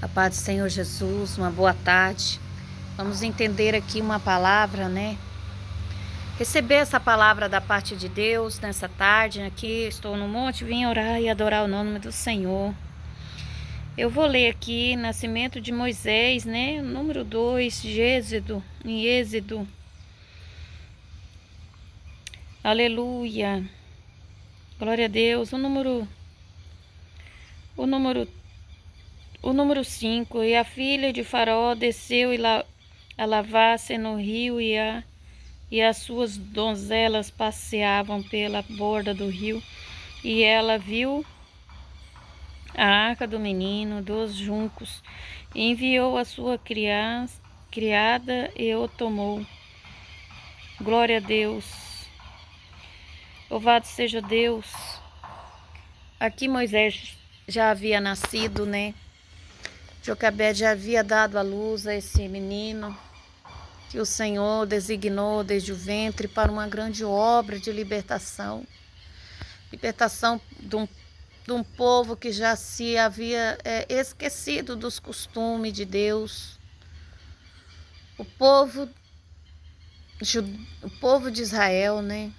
A paz do Senhor Jesus, uma boa tarde. Vamos entender aqui uma palavra, né? Receber essa palavra da parte de Deus nessa tarde. Aqui estou no monte, vim orar e adorar o nome do Senhor. Eu vou ler aqui Nascimento de Moisés, né? Número 2, de Êxodo, em Êxodo. Aleluia. Glória a Deus. O número 5, e a filha de Faraó desceu a lavar-se no rio e as suas donzelas passeavam pela borda do rio. E ela viu a arca do menino dos juncos, e enviou a sua criada e o tomou. Glória a Deus. Louvado seja Deus. Aqui Moisés já havia nascido, né? Joquebede já havia dado à luz a esse menino que o Senhor designou desde o ventre para uma grande obra de libertação. Libertação de um povo que já se havia esquecido dos costumes de Deus. O povo de Israel, né?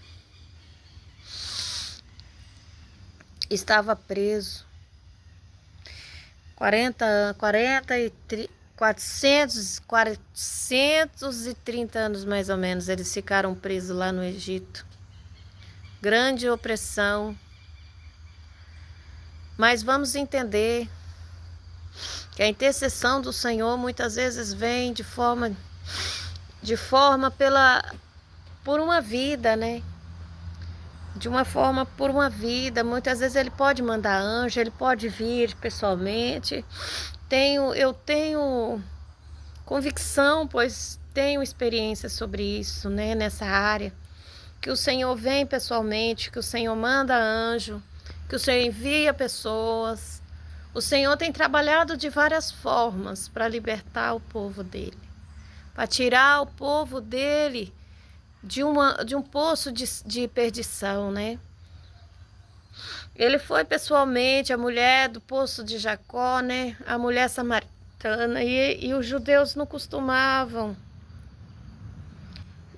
Estava preso. 430 anos mais ou menos eles ficaram presos lá no Egito. Grande opressão. Mas vamos entender que a intercessão do Senhor muitas vezes vem por uma vida, né? De uma forma por uma vida. Muitas vezes ele pode mandar anjo, ele pode vir pessoalmente. Eu tenho convicção, pois tenho experiência sobre isso, né? Nessa área, que o Senhor vem pessoalmente, que o Senhor manda anjo, que o Senhor envia pessoas. O Senhor tem trabalhado de várias formas para libertar o povo dele, para tirar o povo dele de um poço de perdição, né? Ele foi pessoalmente, a mulher do poço de Jacó, né? A mulher samaritana, e os judeus não costumavam,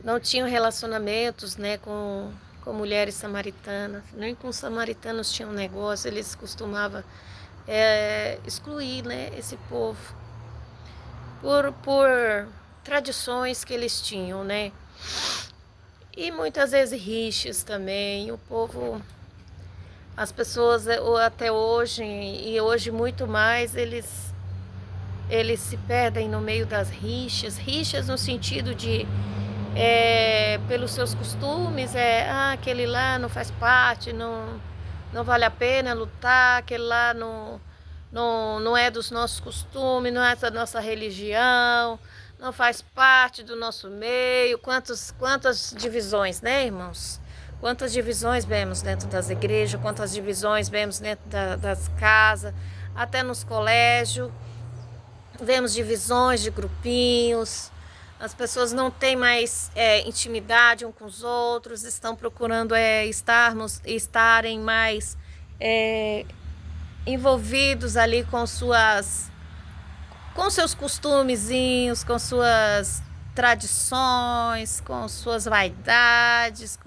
não tinham relacionamentos, né, com mulheres samaritanas, nem com os samaritanos tinham negócio. Eles costumavam excluir, né, esse povo por tradições que eles tinham, né? E muitas vezes rixas também. O povo, as pessoas até hoje, e hoje muito mais, eles se perdem no meio das rixas no sentido de pelos seus costumes, aquele lá não faz parte, não vale a pena lutar, aquele lá não é dos nossos costumes, não é da nossa religião, não faz parte do nosso meio. Quantas divisões, né, irmãos? Quantas divisões vemos dentro das igrejas, quantas divisões vemos dentro das casas, até nos colégios. Vemos divisões de grupinhos. As pessoas não têm mais intimidade uns com os outros, estão procurando estarem mais envolvidos ali com seus costumezinhos, com suas tradições, com suas vaidades,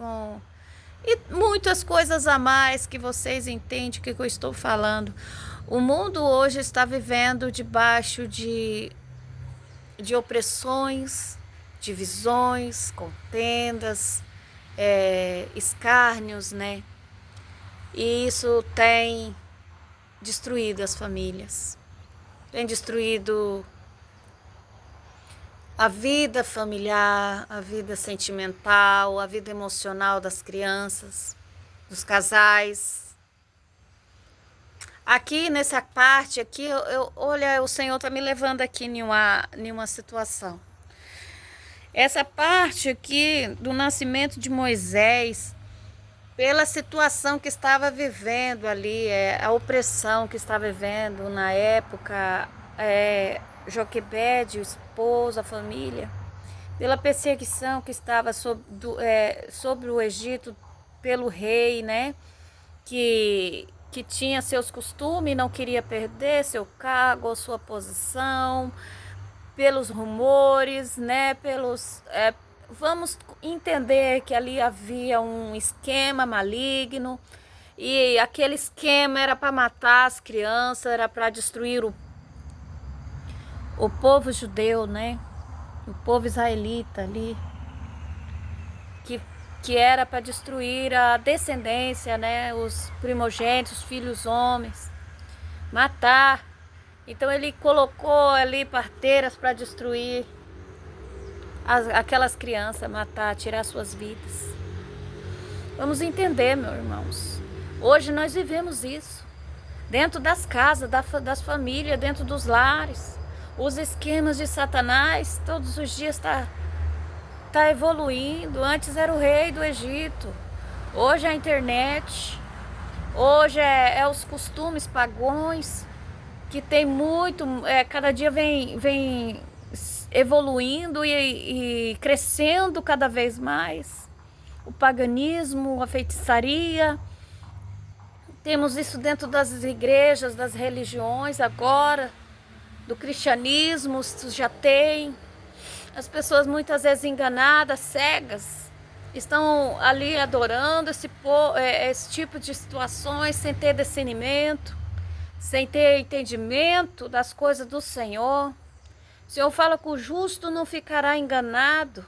e muitas coisas a mais que vocês entendem o que eu estou falando. O mundo hoje está vivendo debaixo de opressões, divisões, contendas, escárnios, né? E isso tem destruído as famílias, tem destruído a vida familiar, a vida sentimental, a vida emocional das crianças, dos casais. Aqui nessa parte aqui, olha, o Senhor está me levando aqui em uma situação. Essa parte aqui do nascimento de Moisés, pela situação que estava vivendo ali, a opressão que estava vivendo na época, Joquebede, o esposo, a família, pela perseguição que estava sobre o Egito pelo rei, né? Que que tinha seus costumes, não queria perder seu cargo ou sua posição, pelos rumores, né? Vamos entender que ali havia um esquema maligno e aquele esquema era para matar as crianças, era para destruir o povo judeu, né? O povo israelita ali, que era para destruir a descendência, né? Os primogênitos, os filhos homens, matar. Então ele colocou ali parteiras para destruir aquelas crianças, matar, tirar suas vidas. Vamos entender, meus irmãos. Hoje nós vivemos isso. Dentro das casas, das famílias, dentro dos lares. Os esquemas de Satanás, todos os dias tá evoluindo. Antes era o rei do Egito. Hoje é a internet. Hoje é os costumes pagões. Que tem muito, cada dia vem evoluindo e crescendo cada vez mais. O paganismo, a feitiçaria. Temos isso dentro das igrejas, das religiões agora. Do cristianismo, isso já tem. As muitas vezes enganadas, cegas, estão ali adorando esse tipo de situações sem ter discernimento, sem ter entendimento das coisas do Senhor. O Senhor fala que o justo não ficará enganado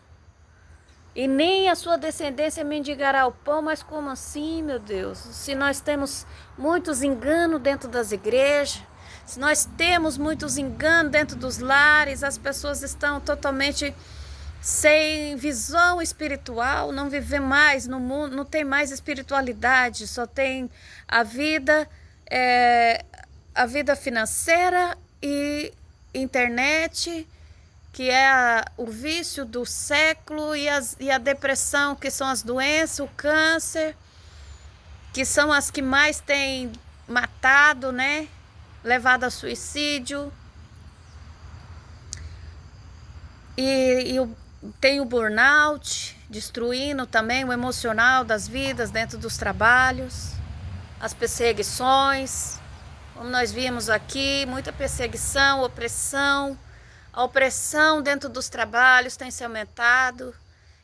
e nem a sua descendência mendigará o pão. Mas como assim, meu Deus? Se nós temos muitos enganos dentro das igrejas, se nós temos muitos enganos dentro dos lares, as pessoas estão totalmente sem visão espiritual, não vivem mais no mundo, não tem mais espiritualidade, só tem a vida financeira e internet, que é o vício do século, e a depressão, que são as doenças, o câncer, que são as que mais têm matado, né? Levado a suicídio. Tem o burnout, destruindo também o emocional das vidas dentro dos trabalhos. As perseguições, como nós vimos aqui, muita perseguição, opressão. A opressão dentro dos trabalhos tem se aumentado.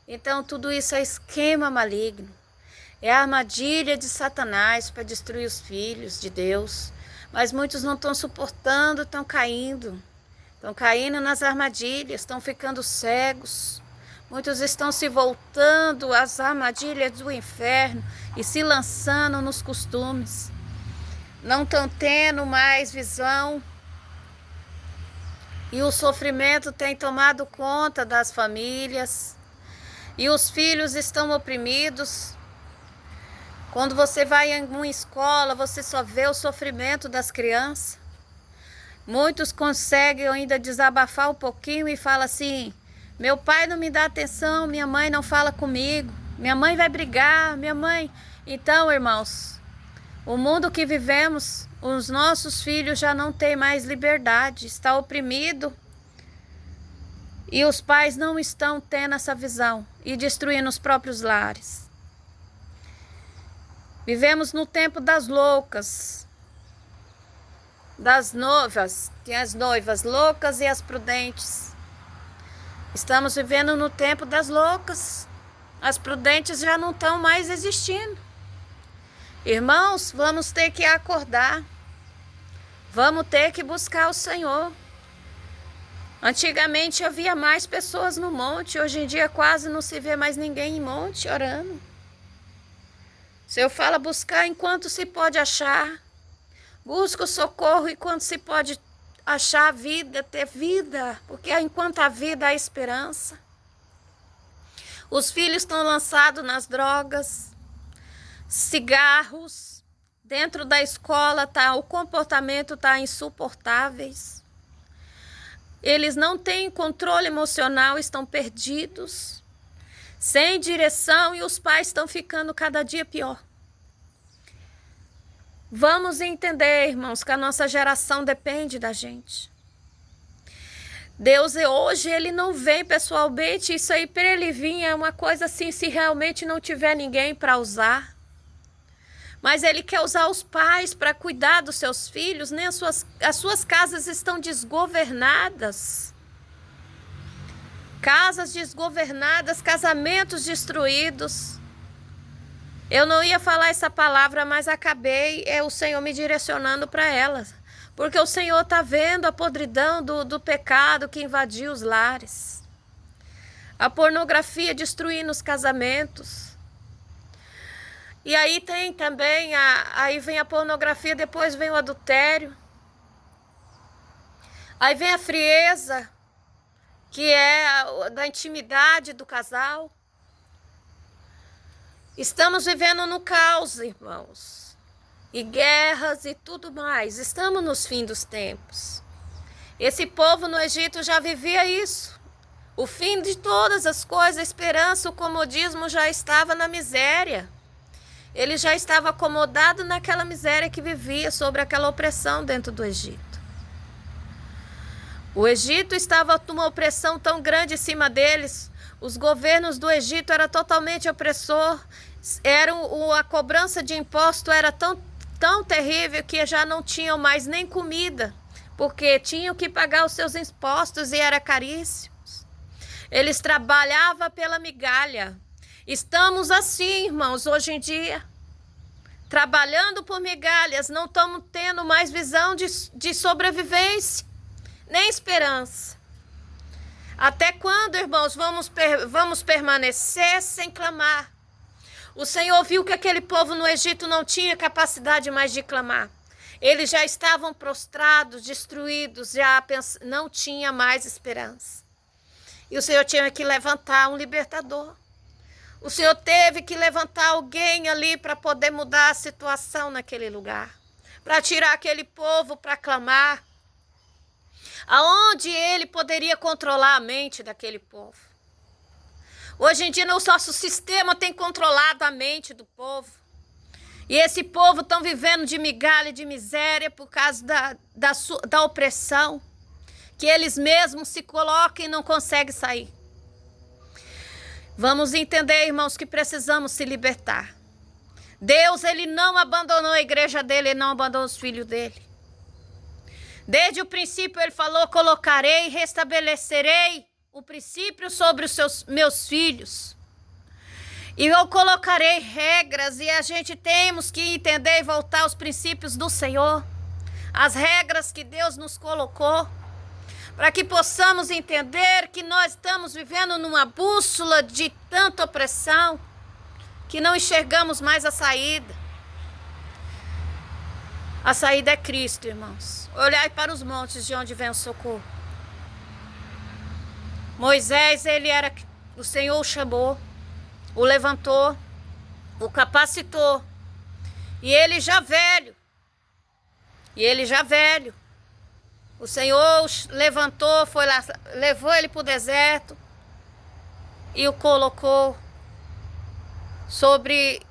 Então tudo isso é esquema maligno. É a armadilha de Satanás para destruir os filhos de Deus. Mas muitos não estão suportando, estão caindo. Estão caindo nas armadilhas, estão ficando cegos. Muitos estão se voltando às armadilhas do inferno e se lançando nos costumes. Não estão tendo mais visão. E o sofrimento tem tomado conta das famílias. E os filhos estão oprimidos. Quando você vai em uma escola, você só vê o sofrimento das crianças. Muitos conseguem ainda desabafar um pouquinho e falam assim: meu pai não me dá atenção, minha mãe não fala comigo, minha mãe vai brigar, minha mãe... Então, irmãos, o mundo que vivemos, os nossos filhos já não têm mais liberdade, está oprimido. E os pais não estão tendo essa visão e destruindo os próprios lares. Vivemos no tempo das loucas, das noivas. Tem as noivas loucas e as prudentes. Estamos vivendo no tempo das loucas. As prudentes já não estão mais existindo. Irmãos, vamos ter que acordar. Vamos ter que buscar o Senhor. Antigamente havia mais pessoas no monte. Hoje em dia quase não se vê mais ninguém em monte orando. O Senhor fala buscar enquanto se pode achar. Busca o socorro enquanto se pode achar a vida, ter vida. Porque enquanto há vida, há esperança. Os filhos estão lançados nas drogas, cigarros. Dentro da escola o comportamento está insuportáveis. Eles não têm controle emocional, estão perdidos, sem direção, e os pais estão ficando cada dia pior. Vamos entender, irmãos, que a nossa geração depende da gente. Deus hoje, Ele não vem pessoalmente, isso aí para Ele vir é uma coisa assim, se realmente não tiver ninguém para usar. Mas Ele quer usar os pais para cuidar dos seus filhos, né? As suas casas estão desgovernadas. Casas desgovernadas, casamentos destruídos. Eu não ia falar essa palavra, mas acabei, o Senhor me direcionando para elas. Porque o Senhor está vendo a podridão do pecado que invadiu os lares. A pornografia destruindo os casamentos. E aí tem também, aí vem a pornografia, depois vem o adultério. Aí vem a frieza, que é da intimidade do casal. Estamos vivendo no caos, irmãos. E guerras e tudo mais. Estamos nos fins dos tempos. Esse povo no Egito já vivia isso. O fim de todas as coisas, a esperança, o comodismo já estava na miséria. Ele já estava acomodado naquela miséria que vivia, sobre aquela opressão dentro do Egito. O Egito estava com uma opressão tão grande em cima deles. Os governos do Egito eram totalmente opressor. A cobrança de imposto era tão terrível que já não tinham mais nem comida, porque tinham que pagar os seus impostos e era caríssimos. Eles trabalhavam pela migalha. Estamos assim, irmãos, hoje em dia, trabalhando por migalhas, não estamos tendo mais visão de sobrevivência, nem esperança. Até quando, irmãos, vamos permanecer sem clamar? O Senhor viu que aquele povo no Egito não tinha capacidade mais de clamar. Eles já estavam prostrados, destruídos, já não tinha mais esperança. E o Senhor tinha que levantar um libertador. O Senhor teve que levantar alguém ali para poder mudar a situação naquele lugar. Para tirar aquele povo para clamar. Aonde ele poderia controlar a mente daquele povo. Hoje em dia o nosso sistema tem controlado a mente do povo. E esse povo estão vivendo de migalha e de miséria por causa da opressão. Que eles mesmos se colocam e não conseguem sair. Vamos entender, irmãos, que precisamos se libertar. Deus, Ele não abandonou a igreja dele, Ele não abandonou os filhos dele. Desde o princípio Ele falou, colocarei e restabelecerei o princípio sobre os meus filhos. E eu colocarei regras e a gente temos que entender e voltar aos princípios do Senhor. As regras que Deus nos colocou. Para que possamos entender que nós estamos vivendo numa bússola de tanta opressão, que não enxergamos mais a saída. A saída é Cristo, irmãos. Olhai para os montes de onde vem o socorro. Moisés, o Senhor o chamou, o levantou, o capacitou. E ele já velho. O Senhor levantou, foi lá, levou ele para o deserto e o colocou sobre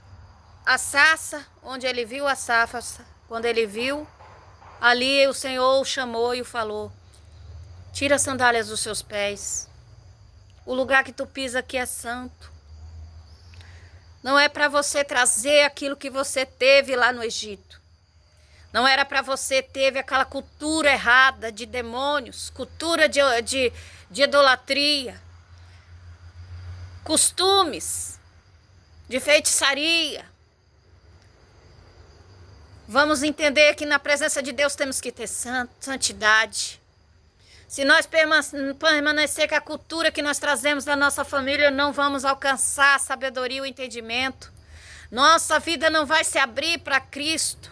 a sarça, onde ele viu a sarça. Quando ele viu, ali o Senhor o chamou e o falou, tira as sandálias dos seus pés. O lugar que tu pisa aqui é santo. Não é para você trazer aquilo que você teve lá no Egito. Não era para você ter aquela cultura errada de demônios, cultura de idolatria, costumes de feitiçaria. Vamos entender que na presença de Deus temos que ter santidade. Se nós permanecer com a cultura que nós trazemos da nossa família, não vamos alcançar a sabedoria e o entendimento. Nossa vida não vai se abrir para Cristo.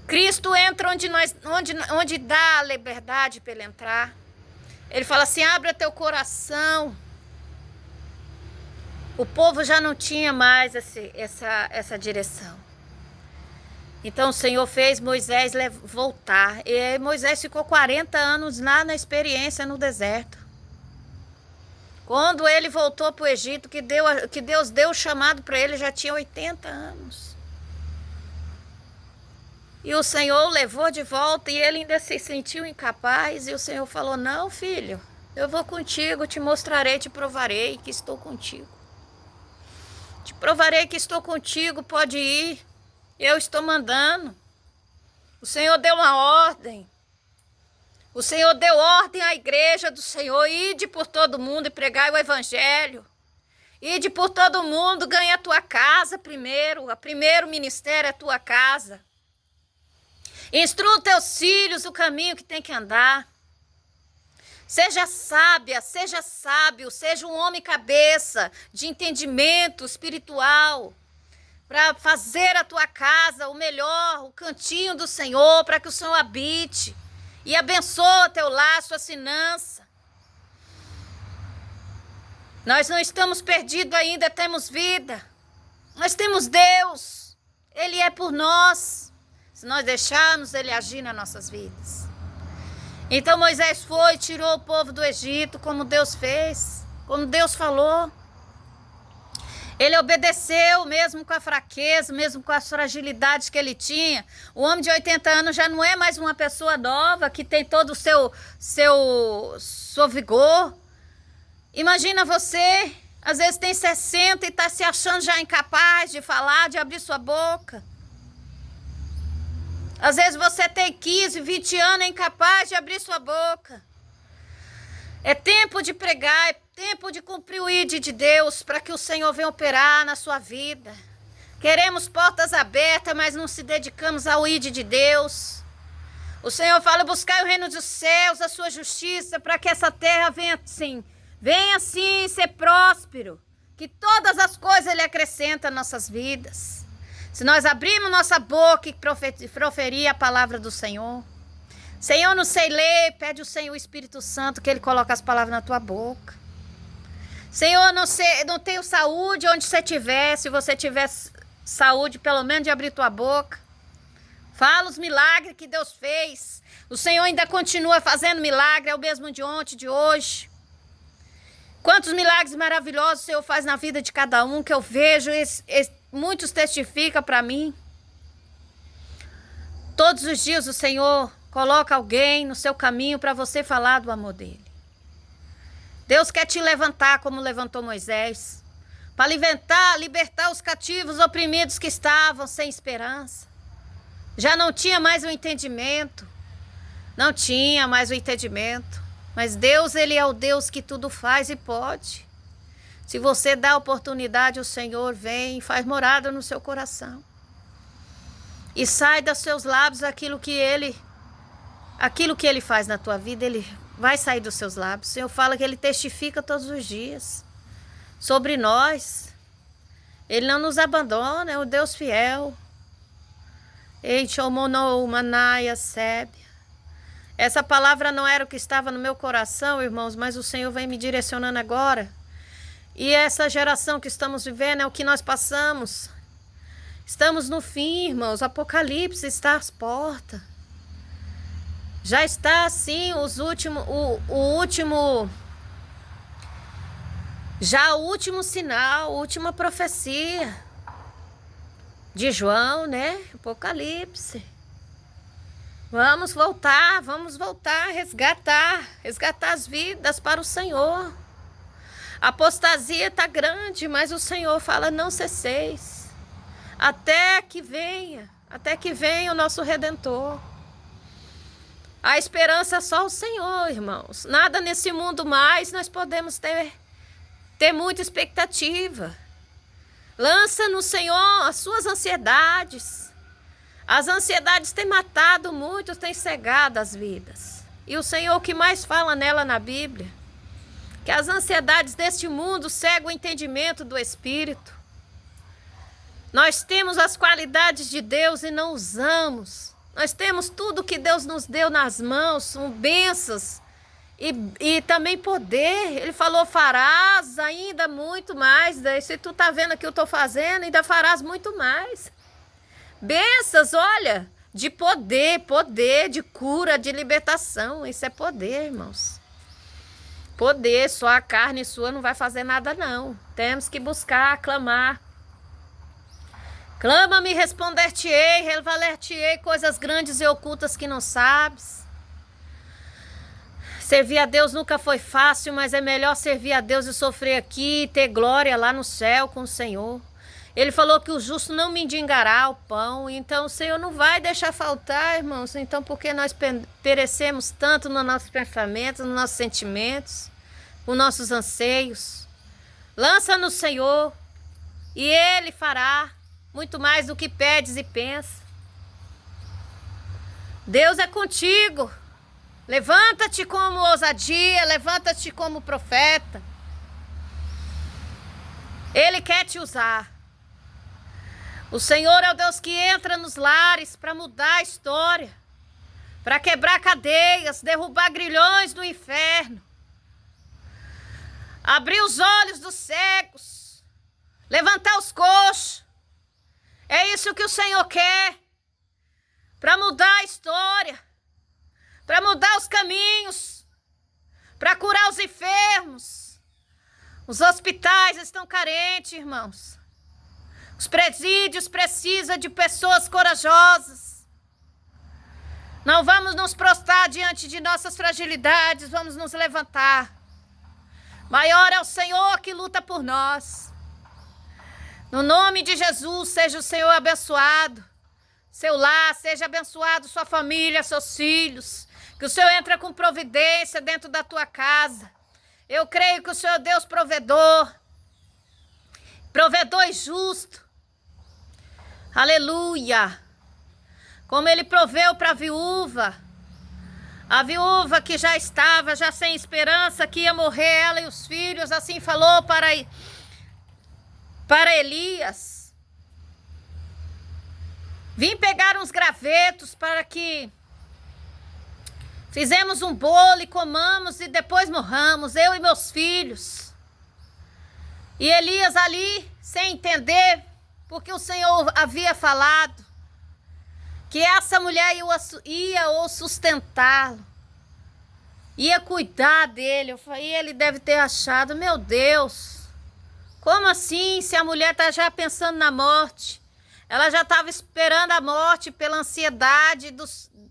Cristo entra onde dá a liberdade para ele entrar. Ele fala assim, abre teu coração. O povo já não tinha mais essa direção. Então o Senhor fez Moisés voltar. E Moisés ficou 40 anos lá na experiência no deserto. Quando ele voltou para o Egito, que Deus deu o chamado para ele, já tinha 80 anos. E o Senhor o levou de volta e ele ainda se sentiu incapaz. E o Senhor falou, não, filho, eu vou contigo, te mostrarei, te provarei que estou contigo. Te provarei que estou contigo, pode ir. Eu estou mandando. O Senhor deu uma ordem. O Senhor deu ordem à igreja do Senhor. Ide por todo mundo e pregai o evangelho. Ide por todo mundo, ganha a tua casa primeiro. O primeiro ministério é a tua casa. Instrua os teus filhos o caminho que tem que andar. Seja sábia, seja sábio, seja um homem cabeça de entendimento espiritual para fazer a tua casa o melhor, o cantinho do Senhor, para que o Senhor habite e abençoe teu lar, sua finança. Nós não estamos perdidos ainda, temos vida. Nós temos Deus. Ele é por nós. Se nós deixarmos Ele agir nas nossas vidas. Então Moisés foi e tirou o povo do Egito, como Deus fez, como Deus falou. Ele obedeceu, mesmo com a fraqueza, mesmo com as fragilidades que ele tinha. O homem de 80 anos já não é mais uma pessoa nova, que tem todo o seu vigor. Imagina você, às vezes tem 60 e está se achando já incapaz de falar, de abrir sua boca. Às vezes você tem 15, 20 anos e é incapaz de abrir sua boca. É tempo de pregar, é tempo de cumprir o ID de Deus para que o Senhor venha operar na sua vida. Queremos portas abertas, mas não se dedicamos ao ID de Deus. O Senhor fala, buscar o reino dos céus, a sua justiça, para que essa terra venha assim ser próspero. Que todas as coisas Ele acrescenta nas nossas vidas. Se nós abrirmos nossa boca e proferir a palavra do Senhor. Senhor, não sei ler, pede o Senhor o Espírito Santo que Ele coloque as palavras na tua boca. Senhor, não tenho saúde onde você estiver, se você tiver saúde, pelo menos de abrir tua boca. Fala os milagres que Deus fez. O Senhor ainda continua fazendo milagre, é o mesmo de ontem, de hoje. Quantos milagres maravilhosos o Senhor faz na vida de cada um, que eu vejo, muitos testificam para mim. Todos os dias o Senhor coloca alguém no seu caminho para você falar do amor dele. Deus quer te levantar como levantou Moisés, para libertar os cativos oprimidos que estavam sem esperança. Já não tinha mais o entendimento. Não tinha mais o entendimento. Mas Deus, Ele é o Deus que tudo faz e pode. Se você dá a oportunidade, o Senhor vem e faz morada no seu coração. E sai dos seus lábios aquilo que Ele faz na tua vida, Ele vai sair dos seus lábios. O Senhor fala que Ele testifica todos os dias sobre nós. Ele não nos abandona, é o Deus fiel. Essa palavra não era o que estava no meu coração, irmãos, mas o Senhor vem me direcionando agora. E essa geração que estamos vivendo é o que nós passamos. Estamos no fim, irmãos. Apocalipse está às portas. Já está assim o último sinal, a última profecia de João, né? Apocalipse. Vamos voltar, resgatar as vidas para o Senhor. A apostasia está grande, mas o Senhor fala, não cesseis, até que venha o nosso Redentor. A esperança é só o Senhor, irmãos. Nada nesse mundo mais nós podemos ter muita expectativa. Lança no Senhor as suas ansiedades. As ansiedades têm matado muitos, têm cegado as vidas. E o Senhor, o que mais fala nela na Bíblia? Que as ansiedades deste mundo cegam o entendimento do Espírito. Nós temos as qualidades de Deus e não usamos. Nós temos tudo que Deus nos deu nas mãos, são bênçãos e também poder. Ele falou, farás ainda muito mais. Se tu tá vendo o que eu estou fazendo, ainda farás muito mais. Bênçãos, olha, de poder, de cura, de libertação. Isso é poder, irmãos. Poder, só a carne sua não vai fazer nada, não. Temos que buscar, clamar. Clama-me, responder-te-ei, revelar-te-ei coisas grandes e ocultas que não sabes. Servir a Deus nunca foi fácil, mas é melhor servir a Deus e sofrer aqui e ter glória lá no céu com o Senhor. Ele falou que o justo não mendigará o pão. Então o Senhor não vai deixar faltar, irmãos. Então por que nós perecemos tanto nos nossos pensamentos, nos nossos sentimentos, nos nossos anseios? Lança no Senhor e Ele fará muito mais do que pedes e pensa. Deus é contigo. Levanta-te como ousadia, levanta-te como profeta. Ele quer te usar. O Senhor é o Deus que entra nos lares para mudar a história, para quebrar cadeias, derrubar grilhões do inferno, abrir os olhos dos cegos, levantar os coxos. É isso que o Senhor quer, para mudar a história, para mudar os caminhos, para curar os enfermos. Os hospitais estão carentes, irmãos. Os presídios precisam de pessoas corajosas. Não vamos nos prostrar diante de nossas fragilidades, vamos nos levantar. Maior é o Senhor que luta por nós. No nome de Jesus, seja o Senhor abençoado. Seu lar, seja abençoado, sua família, seus filhos. Que o Senhor entre com providência dentro da tua casa. Eu creio que o Senhor é Deus provedor. Provedor e justo. Aleluia. Como Ele proveu para a viúva que já estava, já sem esperança, que ia morrer ela e os filhos, assim falou para Elias. Vim pegar uns gravetos para que fizemos um bolo e comamos e depois morramos, eu e meus filhos. E Elias ali, sem entender, porque o Senhor havia falado que essa mulher ia o sustentá-lo, ia cuidar dele. Eu falei, ele deve ter achado, meu Deus, como assim, se a mulher está já pensando na morte? Ela já estava esperando a morte pela ansiedade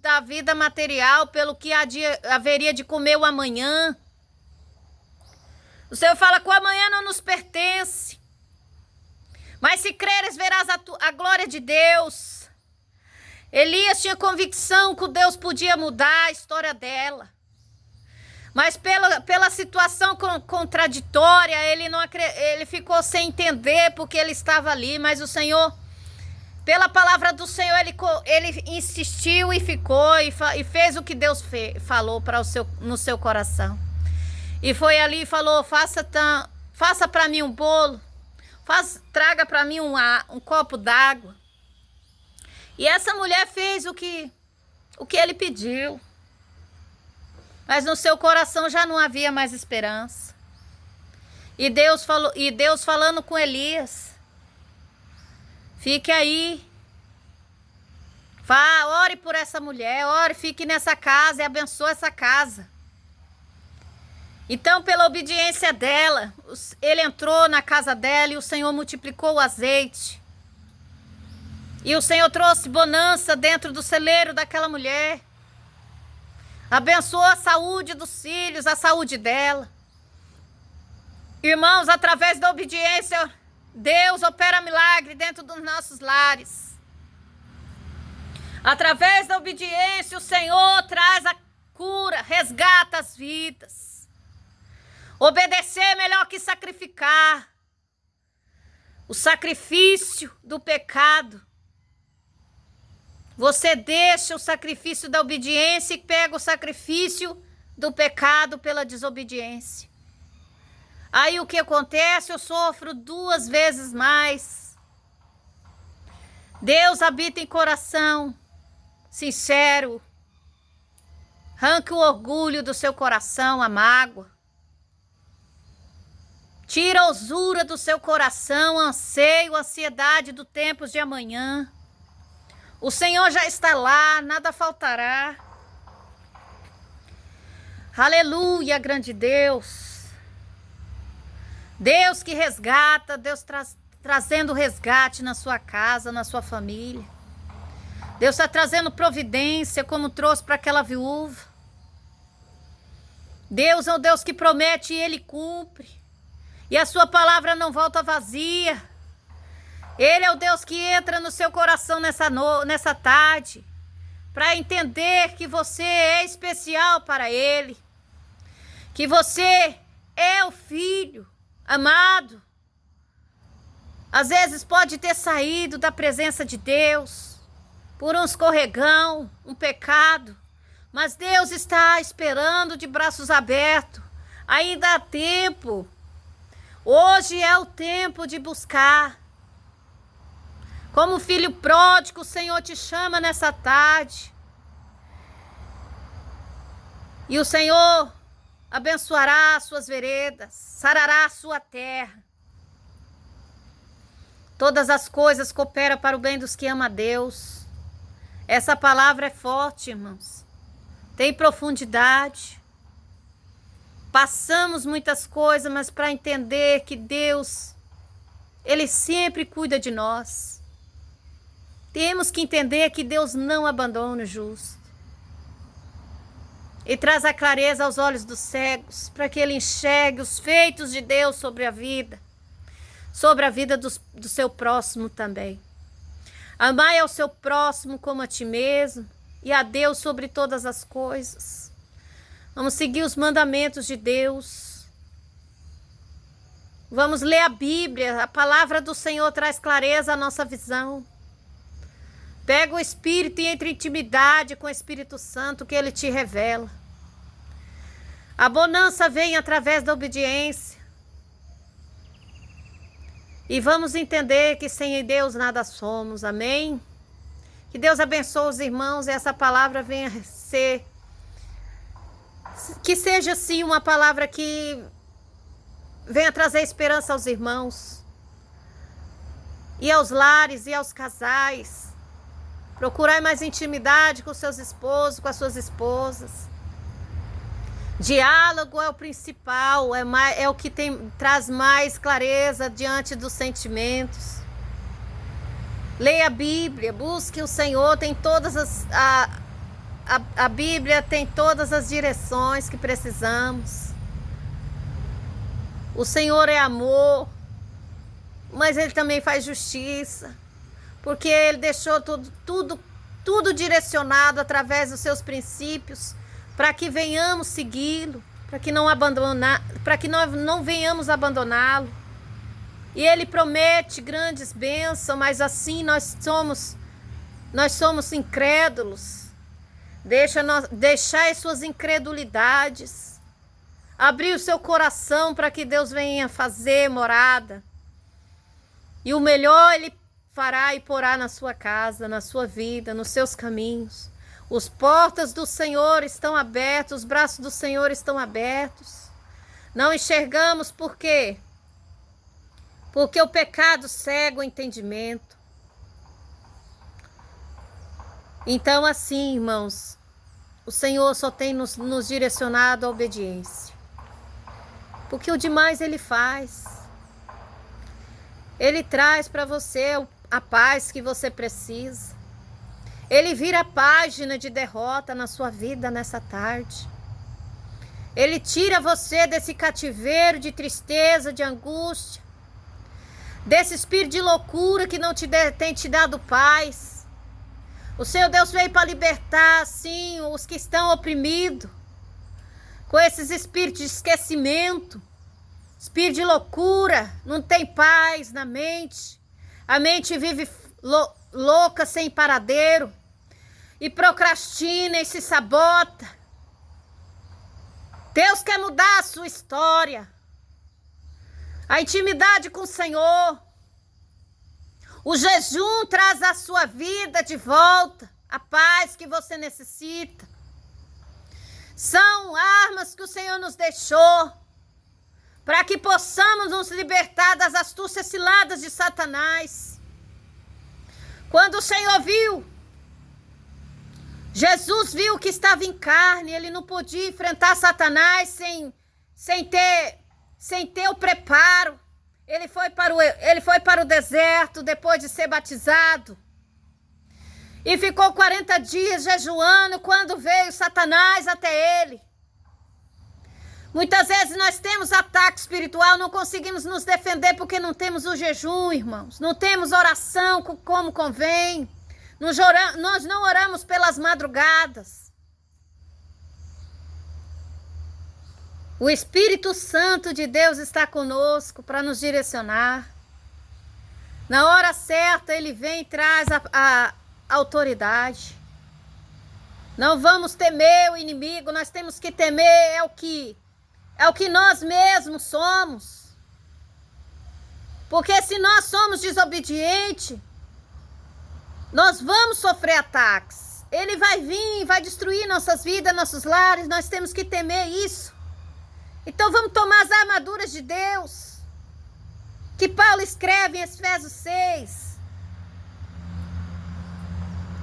da vida material, pelo que haveria de comer o amanhã. O Senhor fala que o amanhã não nos pertence. Mas se creres, verás a glória de Deus. Elias tinha convicção que Deus podia mudar a história dela. Mas pela situação contraditória, ele ficou sem entender porque ele estava ali. Mas o Senhor, pela palavra do Senhor, ele insistiu e ficou e fez o que Deus falou no seu coração. E foi ali e falou, faça para mim um bolo, traga para mim um copo d'água. E essa mulher fez o que ele pediu. Mas no seu coração já não havia mais esperança. E Deus falando com Elias, fique aí, vá, ore por essa mulher, ore, fique nessa casa e abençoe essa casa. Então, pela obediência dela, ele entrou na casa dela e o Senhor multiplicou o azeite. E o Senhor trouxe bonança dentro do celeiro daquela mulher. Abençoou a saúde dos filhos, a saúde dela. Irmãos, através da obediência, Deus opera milagre dentro dos nossos lares. Através da obediência, o Senhor traz a cura, resgata as vidas. Obedecer é melhor que sacrificar. O sacrifício do pecado. Você deixa o sacrifício da obediência e pega o sacrifício do pecado pela desobediência. Aí o que acontece? Eu sofro 2 vezes mais. Deus habita em coração sincero. Arranca o orgulho do seu coração, a mágoa. Tira a usura do seu coração, anseio, ansiedade do tempo de amanhã. O Senhor já está lá, nada faltará. Aleluia, grande Deus. Deus que resgata, Deus trazendo resgate na sua casa, na sua família. Deus está trazendo providência, como trouxe para aquela viúva. Deus é o Deus que promete e Ele cumpre. E a sua palavra não volta vazia. Ele é o Deus que entra no seu coração nessa tarde, para entender que você é especial para Ele, que você é o filho amado. Às vezes pode ter saído da presença de Deus por um escorregão, um pecado, mas Deus está esperando de braços abertos. Ainda há tempo. Hoje é o tempo de buscar. Como filho pródigo, o Senhor te chama nessa tarde. E o Senhor abençoará as suas veredas, sarará a sua terra. Todas as coisas cooperam para o bem dos que amam a Deus. Essa palavra é forte, irmãos. Tem profundidade. Passamos muitas coisas, mas para entender que Deus, Ele sempre cuida de nós. Temos que entender que Deus não abandona o justo. E traz a clareza aos olhos dos cegos, para que ele enxergue os feitos de Deus sobre a vida do seu próximo também. Amai ao seu próximo como a ti mesmo, e a Deus sobre todas as coisas. Vamos seguir os mandamentos de Deus. Vamos ler a Bíblia, a palavra do Senhor traz clareza à nossa visão. Pega o Espírito e entre em intimidade com o Espírito Santo, que Ele te revela. A bonança vem através da obediência. E vamos entender que sem Deus nada somos, amém? Que Deus abençoe os irmãos e essa palavra venha ser, que seja sim uma palavra que venha trazer esperança aos irmãos, e aos lares, e aos casais. Procurai mais intimidade com seus esposos, com as suas esposas. Diálogo é o principal, é o que traz mais clareza diante dos sentimentos. Leia a Bíblia, busque o Senhor, tem todas a Bíblia tem todas as direções que precisamos. O Senhor é amor, mas Ele também faz justiça, porque Ele deixou tudo direcionado através dos seus princípios, para que venhamos segui-lo, para que nós não venhamos abandoná-lo. E Ele promete grandes bênçãos, mas assim nós somos incrédulos. Deixai as suas incredulidades, abrir o seu coração para que Deus venha fazer morada. E o melhor Ele fará e porá na sua casa, na sua vida, nos seus caminhos. Os portas do Senhor estão abertos, os braços do Senhor estão abertos. Não enxergamos por quê? Porque o pecado cega o entendimento. Então assim, irmãos, o Senhor só tem nos direcionado à obediência. Porque o demais Ele faz. Ele traz para você a paz que você precisa. Ele vira a página de derrota na sua vida nessa tarde. Ele tira você desse cativeiro de tristeza, de angústia, desse espírito de loucura que não tem te dado paz. O Senhor Deus veio para libertar, sim, os que estão oprimidos, com esses espíritos de esquecimento, espírito de loucura, não tem paz na mente. A mente vive louca, sem paradeiro, e procrastina e se sabota. Deus quer mudar a sua história. A intimidade com o Senhor. O jejum traz a sua vida de volta, a paz que você necessita. São armas que o Senhor nos deixou para que possamos nos libertar das astúcias ciladas de Satanás. Quando o Senhor Jesus viu que estava em carne, ele não podia enfrentar Satanás sem ter o preparo. Ele foi para o deserto depois de ser batizado. E ficou 40 dias jejuando quando veio Satanás até ele. Muitas vezes nós temos ataque espiritual, não conseguimos nos defender porque não temos o jejum, irmãos. Não temos oração como convém. Nós não oramos pelas madrugadas. O Espírito Santo de Deus está conosco para nos direcionar. Na hora certa, Ele vem e traz a autoridade. Não vamos temer o inimigo, nós temos que temer é o que nós mesmos somos. Porque se nós somos desobedientes, nós vamos sofrer ataques. Ele vai vir, vai destruir nossas vidas, nossos lares, nós temos que temer isso. Então vamos tomar as armaduras de Deus, que Paulo escreve em Efésios 6.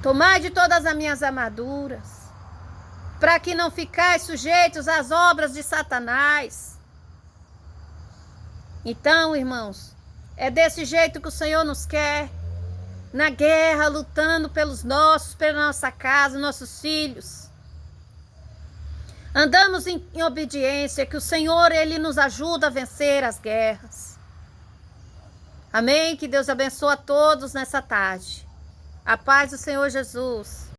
Tomai de todas as minhas armaduras, para que não ficais sujeitos às obras de Satanás. Então, irmãos, é desse jeito que o Senhor nos quer, na guerra, lutando pelos nossos, pela nossa casa, nossos filhos. Andamos em obediência, que o Senhor, Ele nos ajuda a vencer as guerras. Amém? Que Deus abençoe a todos nessa tarde. A paz do Senhor Jesus.